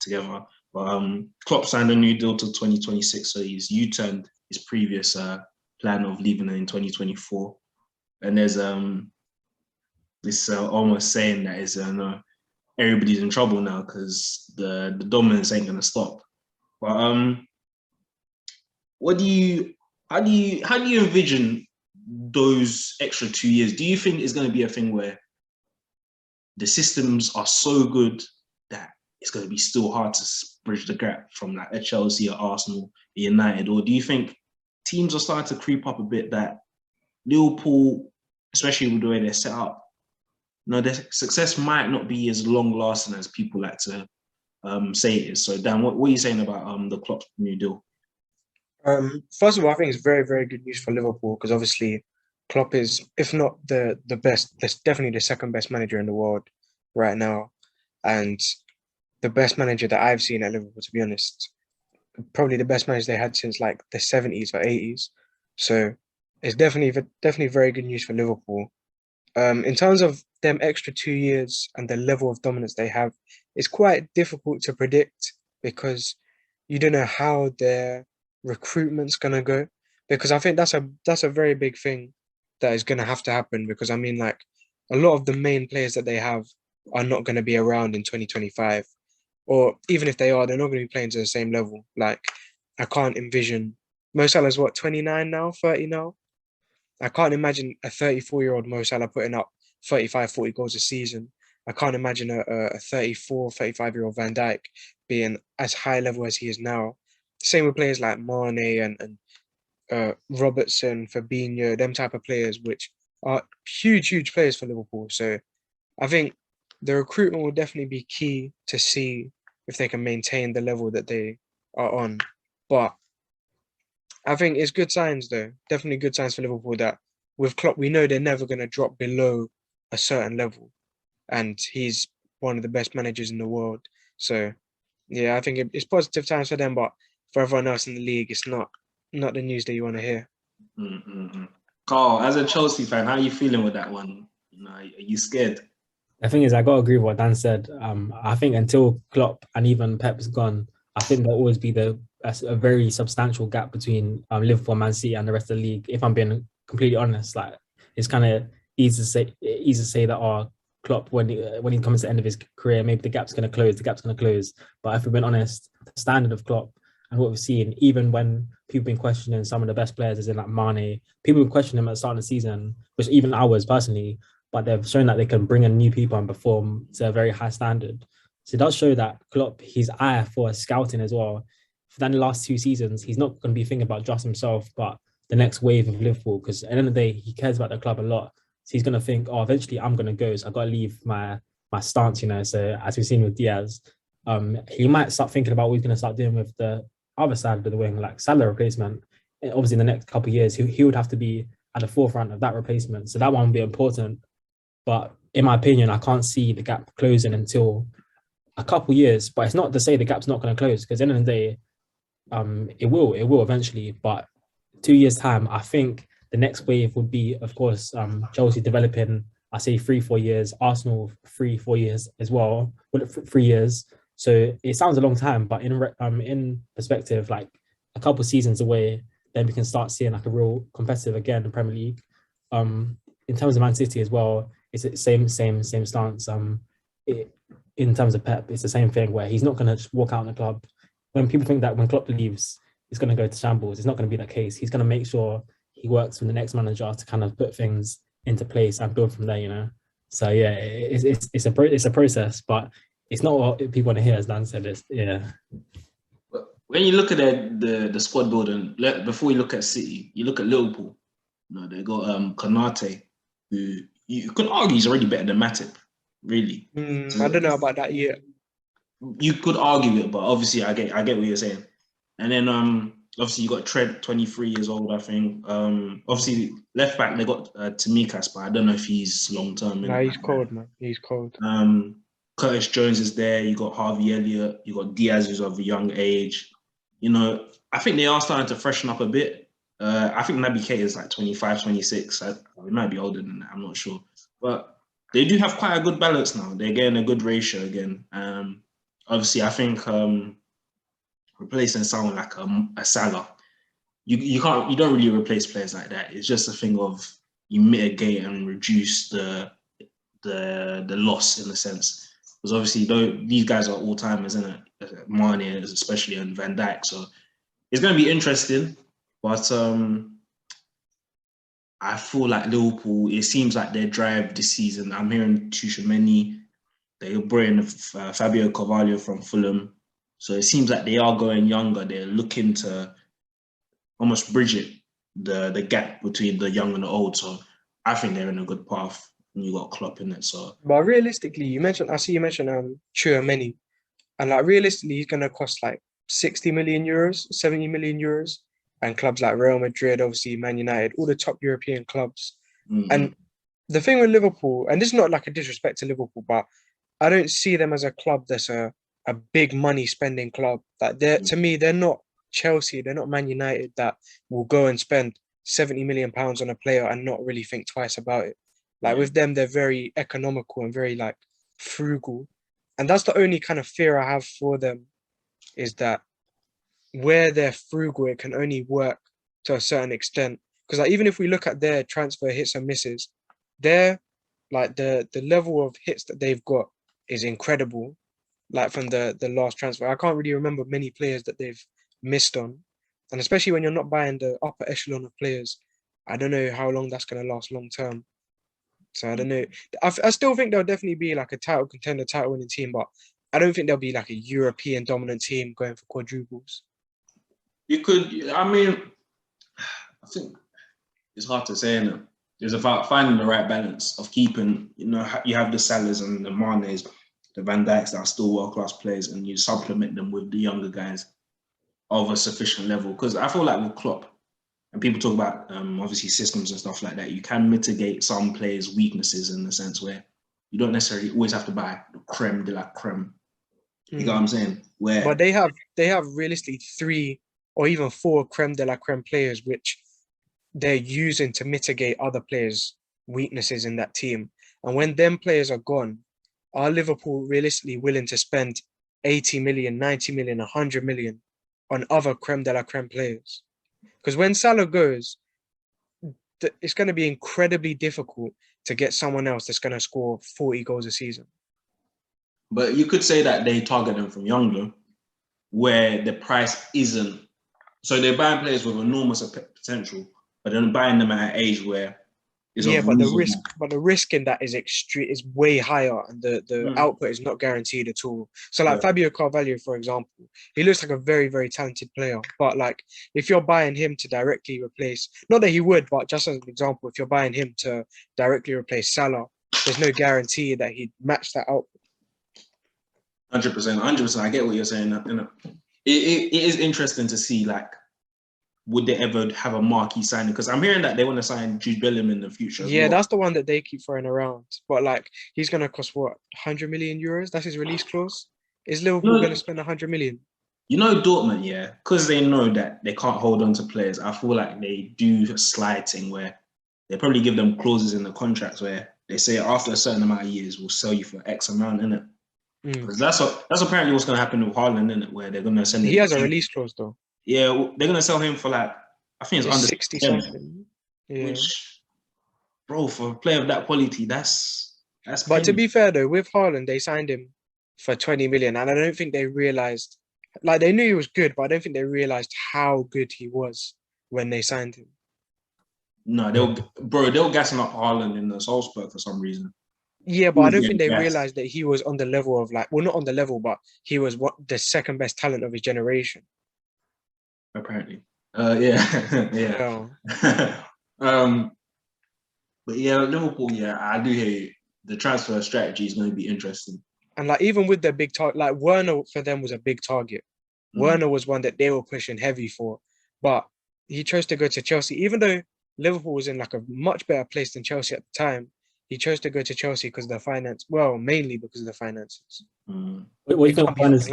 together. But Klopp signed a new deal till 2026, so he's U-turned his previous plan of leaving in 2024. And there's this almost saying that is no, everybody's in trouble now because the dominance ain't gonna stop. But how do you envision those extra 2 years? Do you think it's going to be a thing where the systems are so good that it's going to be still hard to bridge the gap from like a Chelsea, or Arsenal, a United? Or do you think teams are starting to creep up a bit that Liverpool, especially with the way they're set up, their success might not be as long lasting as people like to say it is? So Dan, what are you saying about the Klopp new deal? First of all, I think it's very, very good news for Liverpool because obviously Klopp is, if not the best, definitely the second best manager in the world right now, and the best manager that I've seen at Liverpool, to be honest. Probably the best manager they had since like the 70s or 80s. So it's definitely very good news for Liverpool. In terms of them extra 2 years and the level of dominance they have, it's quite difficult to predict because you don't know how their recruitment's gonna go. Because I think that's a very big thing that is gonna have to happen. Because I mean, like, a lot of the main players that they have are not gonna be around in 2025, or even if they are, they're not gonna be playing to the same level. Like, I can't envision Mo Salah's what, 29 now, 30 now. I can't imagine a 34-year-old Mo Salah putting up 35, 40 goals a season. I can't imagine a 34, 35-year-old Van Dijk being as high level as he is now. Same with players like Mane and Robertson, Fabinho, them type of players, which are huge players for Liverpool. So I think the recruitment will definitely be key to see if they can maintain the level that they are on. But I think it's good signs, though. Definitely good signs for Liverpool that with Klopp, we know they're never going to drop below a certain level. And he's one of the best managers in the world. So, yeah, I think it's positive times for them. But for everyone else in the league, it's not the news that you want to hear. Mm-hmm. Carl, as a Chelsea fan, how are you feeling with that one? Are you scared? The thing is, I got to agree with what Dan said. I think until Klopp and even Pep's gone, I think there'll always be a very substantial gap between Liverpool, Man City, and the rest of the league. If I'm being completely honest, like, it's kind of easy to say that Klopp, when he comes to the end of his career, maybe the gap's going to close. But if we've been honest, the standard of Klopp and what we've seen, even when people have been questioning some of the best players, as in like Mane, people have been questioning him at the start of the season, which even I was personally, but they've shown that they can bring in new people and perform to a very high standard. So it does show that Klopp, his eye for scouting as well. For the last 2 seasons, he's not going to be thinking about just himself, but the next wave of Liverpool, because at the end of the day, he cares about the club a lot. So he's going to think, eventually I'm going to go, so I've got to leave my stance, So as we've seen with Diaz, he might start thinking about what he's going to start doing with the other side of the wing, like Salah replacement. Obviously, in the next couple of years, he would have to be at the forefront of that replacement. So that one would be important. But in my opinion, I can't see the gap closing until a couple of years. But it's not to say the gap's not going to close, because at the end of the day, it will eventually. But 2 years' time, I think the next wave would be, of course, Chelsea developing, I say 3-4 years, Arsenal 3-4 years as well, 3 years. So it sounds a long time, but in perspective, like a couple of seasons away, then we can start seeing like a real competitive again in the Premier League. In terms of Man City as well, it's the same stance. In terms of Pep, it's the same thing where he's not going to just walk out in the club. When people think that when Klopp leaves, it's going to go to shambles, it's not going to be that case. He's going to make sure he works with the next manager to kind of put things into place and build from there, So yeah, it's a process, but it's not what people want to hear, as Dan said. When you look at the squad building, before you look at City, you look at Liverpool. They got Konate, who you could argue is already better than Matip, really. I don't know about that yet. You could argue it, but obviously I get what you're saying. And then obviously you got Trent, 23 years old, I think. Obviously left back they got Tsimikas, but I don't know if he's long term. Nah, he's cold, man. He's cold. Curtis Jones is there. You got Harvey Elliott. You got Diaz, who's of a young age. I think they are starting to freshen up a bit. I think Naby Keita is like 25, 26. It might be older than that. I'm not sure. But they do have quite a good balance now. They're getting a good ratio again. obviously, I think replacing someone like a Salah, you don't really replace players like that. It's just a thing of you mitigate and reduce the loss in a sense. Because obviously, these guys are all timers, isn't it? Mane, especially, and Van Dijk. So it's going to be interesting, but I feel like Liverpool. It seems like their drive this season. I'm hearing Tuchemeni. They're bringing Fabio Carvalho from Fulham. So it seems like they are going younger. They're looking to almost bridge it, the gap between the young and the old. So I think they're in a good path. And you got Klopp in it. So, but realistically, I see you mentioned Tchouaméni, and like realistically, he's gonna cost like 60 million euros, 70 million euros, and clubs like Real Madrid, obviously Man United, all the top European clubs. And the thing with Liverpool, and this is not like a disrespect to Liverpool, but I don't see them as a club that's a big money spending club. Like to me, they're not Chelsea, they're not Man United that will go and spend 70 million pounds on a player and not really think twice about it. Like with them, they're very economical and very like frugal. And that's the only kind of fear I have for them, is that where they're frugal, it can only work to a certain extent. Because like even if we look at their transfer hits and misses, they're like the level of hits that they've got is incredible. Like from the last transfer, I can't really remember many players that they've missed on, and especially when you're not buying the upper echelon of players, I don't know how long that's going to last long term. So I don't know. I still think there'll definitely be like a title contender, title winning team, but I don't think there'll be like a European dominant team going for quadruples. You could, I mean, I think it's hard to say, innit? It's about finding the right balance of keeping, you have the Salahs and the Manes, the Van Dijks that are still world-class players, and you supplement them with the younger guys of a sufficient level. Because I feel like with Klopp, and people talk about obviously systems and stuff like that, you can mitigate some players' weaknesses in the sense where you don't necessarily always have to buy the creme de la creme. You know what I'm saying? But they have realistically 3 or even 4 creme de la creme players, which they're using to mitigate other players' weaknesses in that team. And when them players are gone, are Liverpool realistically willing to spend 80 million, 90 million, 100 million on other creme de la creme players? Because when Salah goes, it's going to be incredibly difficult to get someone else that's going to score 40 goals a season. But you could say that they target them from younger, where the price isn't. So they're buying players with enormous potential, but then buying them at an age where it's but the risk in that is extreme, is way higher, and the output is not guaranteed at all. So like Fabio Carvalho, for example, he looks like a very, very talented player, but like if you're buying him to directly replace, not that he would, but just as an example, if you're buying him to directly replace Salah, there's no guarantee that he'd match that output. 100%. I get what you're saying. It is interesting to see, like, would they ever have a marquee signing? Because I'm hearing that they want to sign Jude Bellingham in the future. Yeah, that's the one that they keep throwing around. But like, he's gonna cost what, 100 million euros? That's his release clause. Is Liverpool going to spend 100 million? Dortmund, yeah, because they know that they can't hold on to players. I feel like they do a slide thing where they probably give them clauses in the contracts where they say after a certain amount of years we'll sell you for X amount, innit? Because that's apparently what's going to happen with Haaland, isn't it? Where they're going to send. He has a release clause though. Yeah, they're going to sell him for like, I think it's under 60 something. Yeah. Which, bro, for a player of that quality, that's. But to be fair though, with Haaland, they signed him for 20 million, and I don't think they realized. Like they knew he was good, but I don't think they realized how good he was when they signed him. No, they were gassing up Haaland in the Salzburg for some reason. Yeah, but I don't think they realized that he was on the level of like, well, not on the level, but he was the second best talent of his generation. Apparently, yeah. But yeah, Liverpool, yeah, I do hear you. The transfer strategy is going to be interesting. And like even with their big target, like Werner for them was a big target. Werner was one that they were pushing heavy for, but he chose to go to Chelsea. Even though Liverpool was in like a much better place than Chelsea at the time, he chose to go to Chelsea because of the finance. Well, mainly because of the finances. What do you think Werner's?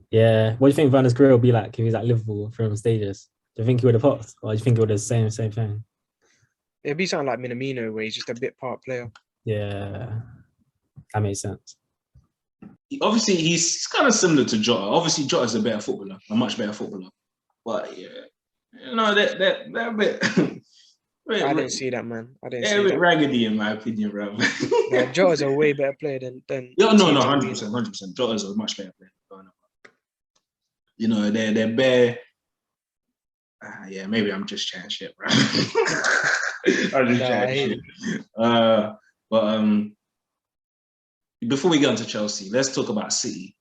Yeah, what do you think Werner's career will be like if he's at Liverpool from stages? Do you think he would have popped, or do you think it would have the same thing? It'd be something like Minamino, where he's just a bit part player. Yeah, that makes sense. Obviously, he's kind of similar to Jota. Obviously, Jota's a better footballer, a much better footballer. But yeah, they're a bit, I didn't see that, man. I didn't they're a see bit that. raggedy in my opinion, bro. No, Jota's a way better player than Yeah, no, Tito 100%, 100%. Jota's a much better player. They're bare. Yeah, maybe I'm just chatting shit, bro. I'm just No, I chatting hate shit. it. But before we get into Chelsea, let's talk about City.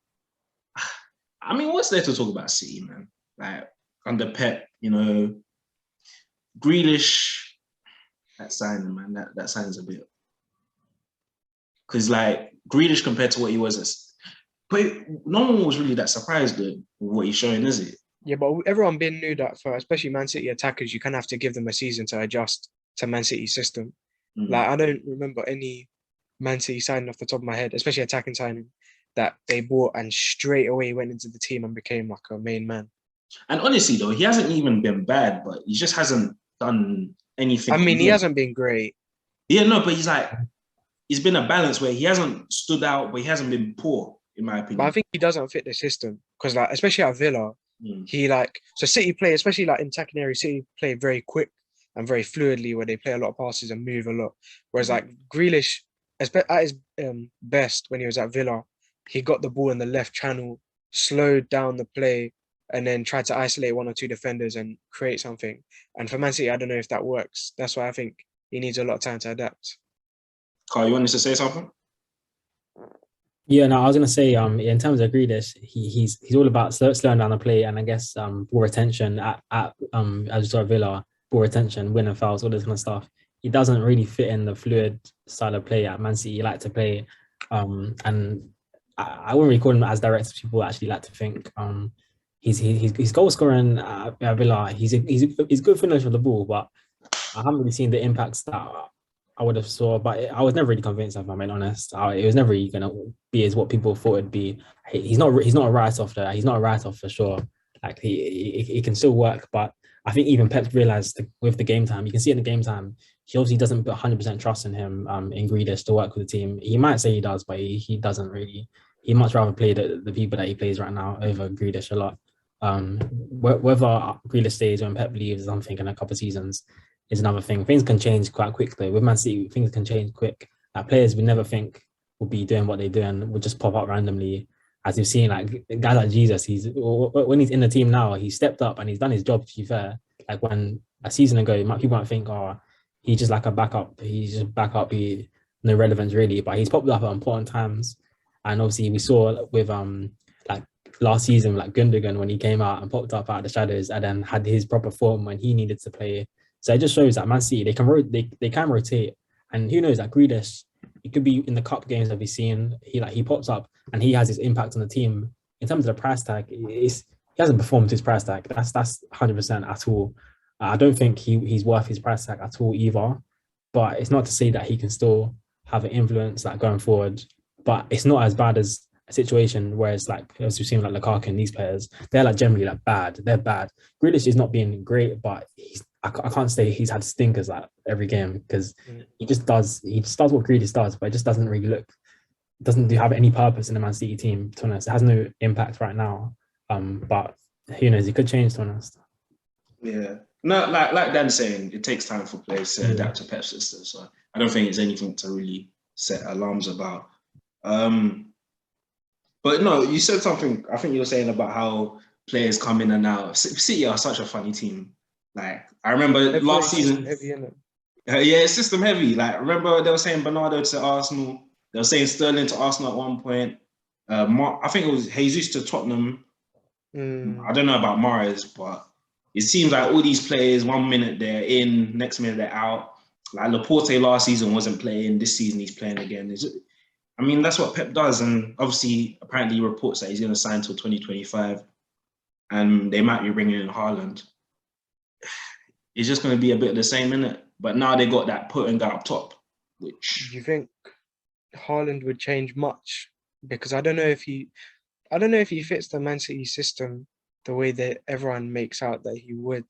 I mean, what's there to talk about City, man? Like under Pep, Grealish, that signing, man, that signing's a bit. Because like Grealish compared to what he was, but no one was really that surprised with what he's showing, is it? Yeah, but everyone been knew that for especially Man City attackers, you kind of have to give them a season to adjust to Man City's system. Like I don't remember any Man City signing off the top of my head, especially attacking signing that they bought and straight away went into the team and became like a main man. And honestly, though, he hasn't even been bad, but he just hasn't done anything. I mean, he hasn't been great. Yeah, no, but he's been a balance where he hasn't stood out, but he hasn't been poor, in my opinion. But I think he doesn't fit the system because, like, especially at Villa, he so City play, especially like in attacking area, City play very quick and very fluidly where they play a lot of passes and move a lot. Whereas like Grealish, at his best when he was at Villa, he got the ball in the left channel, slowed down the play, and then tried to isolate one or two defenders and create something. And for Man City, I don't know if that works. That's why I think he needs a lot of time to adapt. Carl, you wanted to say something? Yeah, no, I was gonna say, in terms of Grealish, he's all about slowing down the play, and I guess ball retention at as you saw at Villa, ball retention, winning fouls, all this kind of stuff. He doesn't really fit in the fluid style of play at Man City. He like to play, and I wouldn't really call him as direct as people actually like to think. He's goal scoring at Villa. He's good finisher of the ball, but I haven't really seen the impacts that I would have saw, but I was never really convinced, if I'm being honest. It was never really going to be as what people thought it'd be. He's not a write-off there. He's not a write-off for sure. Like he can still work, but I think even Pep realized with the game time, you can see in the game time, he obviously doesn't put 100% trust in him in Grealish to work with the team. He might say he does, but he doesn't really. He'd much rather play the people that he plays right now over Grealish a lot. Whether Grealish stays when Pep leaves, I'm thinking a couple of seasons is another thing. Things can change quite quickly. With Man City, things can change quick. Players we never think will be doing what they do and will just pop up randomly. As you've seen, like guys like Jesus, when he's in the team now, he's stepped up and he's done his job, to be fair. Like when a season ago, people might think, oh, he's just like a backup. He's just backup. No relevance really, but he's popped up at important times. And obviously we saw with like last season, like Gundogan, when he came out and popped up out of the shadows and then had his proper form when he needed to play. So it just shows that Man City, they can rotate, and who knows, that Grealish, it could be in the cup games that we've seen, he pops up and he has his impact on the team. In terms of the price tag, he hasn't performed to his price tag. That's 100% at all. I don't think he's worth his price tag at all either. But it's not to say that he can still have an influence like going forward. But it's not as bad as a situation where it's like, as we've seen like Lukaku and these players, they're like generally like bad. They're bad. Grealish is not being great, but I can't say he's had stinkers like every game because he just does what Grealish does, but it just doesn't have any purpose in the Man City team, to be honest. It has no impact right now. But who knows, it could change, to be honest. Yeah. No, like Dan's saying, it takes time for players to adapt to Pep's system. So I don't think it's anything to really set alarms about. But no, you said something, I think you were saying about how players come in and out. City are such a funny team. Like, I remember last season. Heavy, isn't it? Yeah, it's system heavy. Like, remember they were saying Bernardo to Arsenal. They were saying Sterling to Arsenal at one point. I think it was Jesus to Tottenham. I don't know about Mahrez, but it seems like all these players, 1 minute they're in, next minute they're out. Like Laporte last season wasn't playing. This season he's playing again. I mean, that's what Pep does. And obviously, apparently he reports that he's going to sign till 2025. And they might be bringing in Haaland. It's just going to be a bit of the same, innit? But now they got that put and guy up top, which... Do you think Haaland would change much? Because I don't know if he fits the Man City system the way that everyone makes out that he would.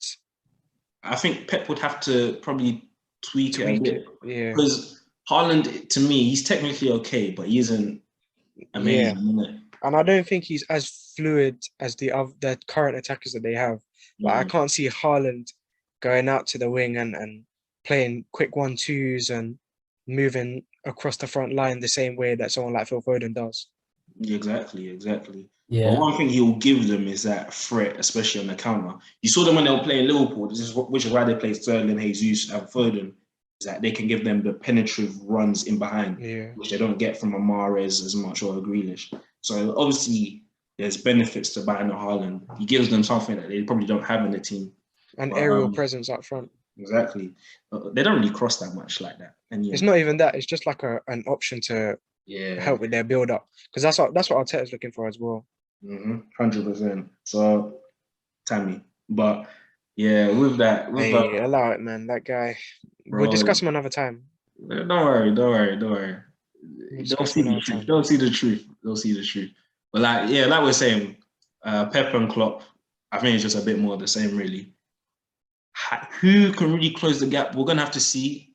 I think Pep would have to probably tweak it a bit. Yeah. Because Haaland, to me, he's technically okay, but he isn't amazing, isn't it? And I don't think he's as fluid as the current attackers that they have. Like I can't see Haaland going out to the wing and playing quick 1-2s and moving across the front line the same way that someone like Phil Foden does. Exactly. But Yeah. one thing he'll give them is that threat, especially on the counter. You saw them when they were playing Liverpool. Which is why they play Sterling, Jesus, and Foden. Is that they can give them the penetrative runs in behind, which they don't get from a Mahrez as much or a Grealish. So obviously, there's benefits to buying a Haaland. He gives them something that they probably don't have in the team. And aerial presence up front. Exactly. They don't really cross that much like that. And it's not even that. It's just like an option to help with their build up, because that's what Arteta's looking for as well. 100%. So, Tammy, but yeah, with that, allow it, man. That guy. Bro, We'll discuss him another time. Don't worry. They'll see the truth. They'll see the truth. But like we're saying, Pep and Klopp, I think it's just a bit more of the same, really. Who can really close the gap? We're gonna have to see.